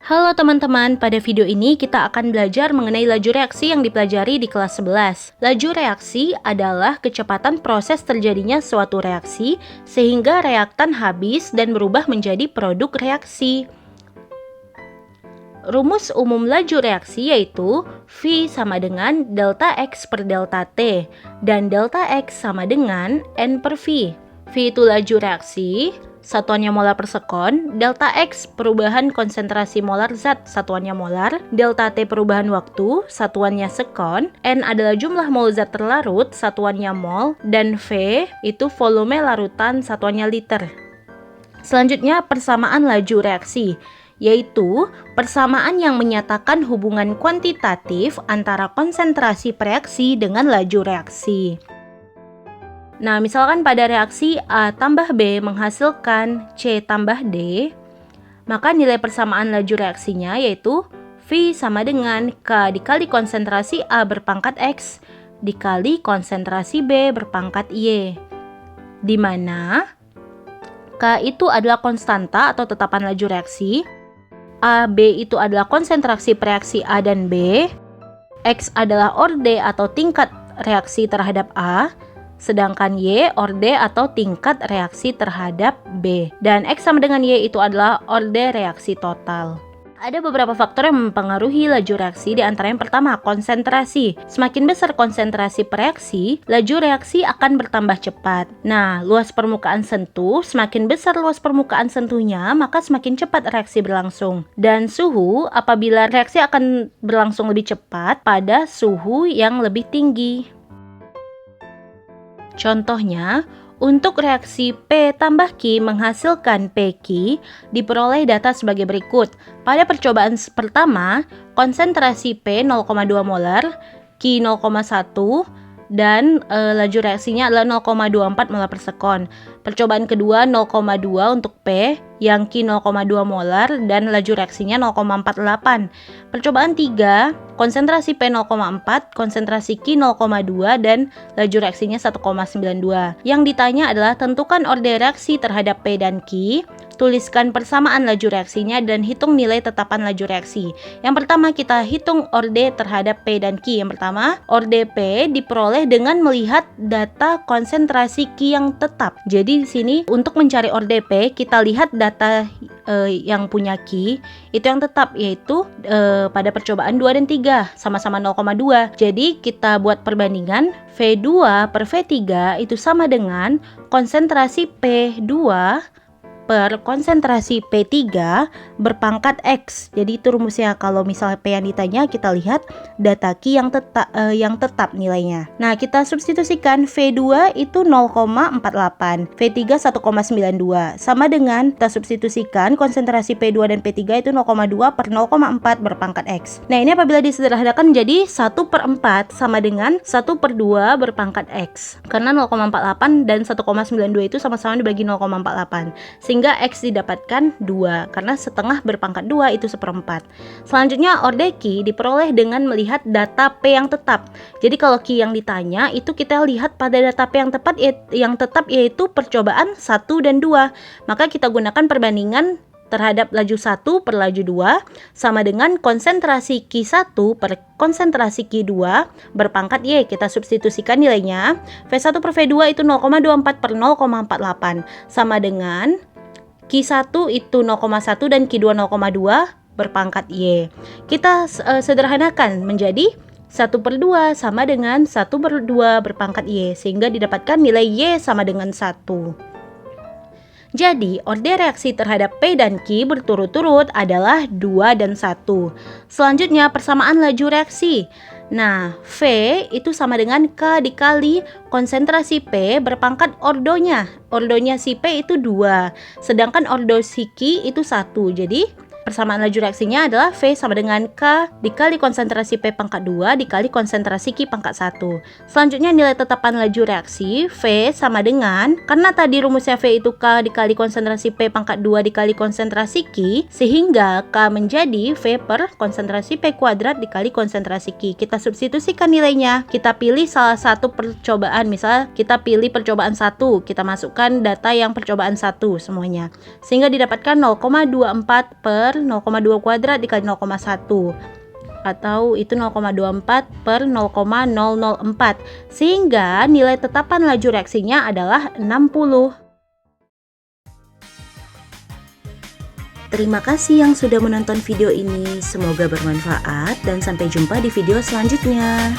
Halo teman-teman, pada video ini kita akan belajar mengenai laju reaksi yang dipelajari di kelas 11. Laju reaksi adalah kecepatan proses terjadinya suatu reaksi sehingga reaktan habis dan berubah menjadi produk reaksi. Rumus umum laju reaksi yaitu V sama dengan delta X per delta T dan delta X sama dengan N per V. V itu laju reaksi, satuannya molar per sekon, delta X perubahan konsentrasi molar zat, satuannya molar, delta T perubahan waktu, satuannya sekon, N adalah jumlah mol zat terlarut, satuannya mol, dan V itu volume larutan, satuannya liter. Selanjutnya persamaan laju reaksi, yaitu persamaan yang menyatakan hubungan kuantitatif antara konsentrasi reaksi dengan laju reaksi. Nah, misalkan pada reaksi A tambah B menghasilkan C tambah D, maka nilai persamaan laju reaksinya yaitu V sama dengan K dikali konsentrasi A berpangkat X dikali konsentrasi B berpangkat Y, di mana K itu adalah konstanta atau tetapan laju reaksi, A, B itu adalah konsentrasi reaksi A dan B, X adalah orde atau tingkat reaksi terhadap A, sedangkan Y orde atau tingkat reaksi terhadap B, dan X sama dengan Y itu adalah orde reaksi total. Ada beberapa faktor yang mempengaruhi laju reaksi, di antara yang pertama, konsentrasi. Semakin besar konsentrasi reaksi, laju reaksi akan bertambah cepat. Nah, luas permukaan sentuh, semakin besar luas permukaan sentuhnya, maka semakin cepat reaksi berlangsung. Dan suhu, apabila reaksi akan berlangsung lebih cepat pada suhu yang lebih tinggi. Contohnya, untuk reaksi P tambah Q menghasilkan PQ, diperoleh data sebagai berikut. Pada percobaan pertama, konsentrasi P 0,2 molar, Q 0,1, dan laju reaksinya adalah 0,24 molar per sekon. Percobaan kedua 0,2 untuk P, yang Q 0,2 molar dan laju reaksinya 0,48. Percobaan 3, konsentrasi P 0,4, konsentrasi Q 0,2 dan laju reaksinya 1,92. Yang ditanya adalah tentukan orde reaksi terhadap P dan Q, tuliskan persamaan laju reaksinya dan hitung nilai tetapan laju reaksi. Yang pertama kita hitung orde terhadap P dan Q. Yang pertama, orde P diperoleh dengan melihat data konsentrasi Q yang tetap. Jadi di sini untuk mencari orde P kita lihat data yang punya Q itu yang tetap, yaitu pada percobaan 2 dan 3 sama-sama 0,2. Jadi kita buat perbandingan V2 per V3 itu sama dengan konsentrasi P2 per konsentrasi P3 berpangkat X. Jadi itu rumusnya. Kalau misalnya P yang ditanya, kita lihat data Q yang tetap nilainya. Nah, kita substitusikan V2 itu 0,48, V3 1,92. Sama dengan kita substitusikan konsentrasi P2 dan P3 itu 0,2 per 0,4 berpangkat X. Nah, ini apabila disederhanakan menjadi 1/4 sama dengan 1/2 berpangkat X. Karena 0,48 dan 1,92 itu sama-sama dibagi 0,48. Sehingga X didapatkan 2, karena setengah berpangkat 2 itu 1/4. Selanjutnya orde Q diperoleh dengan melihat data P yang tetap. Jadi kalau Q yang ditanya itu kita lihat pada data P yang tetap yaitu percobaan 1 dan 2. Maka kita gunakan perbandingan terhadap laju 1 per laju 2 sama dengan konsentrasi Q1 per konsentrasi Q2 berpangkat Y. Kita substitusikan nilainya. V1 per V2 itu 0,24 per 0,48 sama dengan Q1 itu 0,1 dan Q2 0,2 berpangkat Y. Kita sederhanakan menjadi 1/2 sama dengan 1/2 berpangkat Y, sehingga didapatkan nilai Y sama dengan 1. Jadi, orde reaksi terhadap P dan Q berturut-turut adalah 2 dan 1. Selanjutnya, persamaan laju reaksi. Nah, V itu sama dengan K dikali konsentrasi P berpangkat ordonya. Ordonya si P itu 2, sedangkan ordo si Q itu 1. Jadi, persamaan laju reaksinya adalah V sama dengan K dikali konsentrasi P pangkat 2 dikali konsentrasi Q pangkat 1. Selanjutnya nilai tetapan laju reaksi V sama dengan, karena tadi rumusnya V itu K dikali konsentrasi P pangkat 2 dikali konsentrasi Q, sehingga K menjadi V per konsentrasi P kuadrat dikali konsentrasi Q. Kita substitusikan nilainya, kita pilih salah satu percobaan. Misalnya kita pilih percobaan 1, kita masukkan data yang percobaan 1 semuanya, sehingga didapatkan 0,24 per per 0,2 kuadrat dikali 0,1, atau itu 0,24 per 0,004, sehingga nilai tetapan laju reaksinya adalah 60. Terima kasih yang sudah menonton video ini, semoga bermanfaat dan sampai jumpa di video selanjutnya.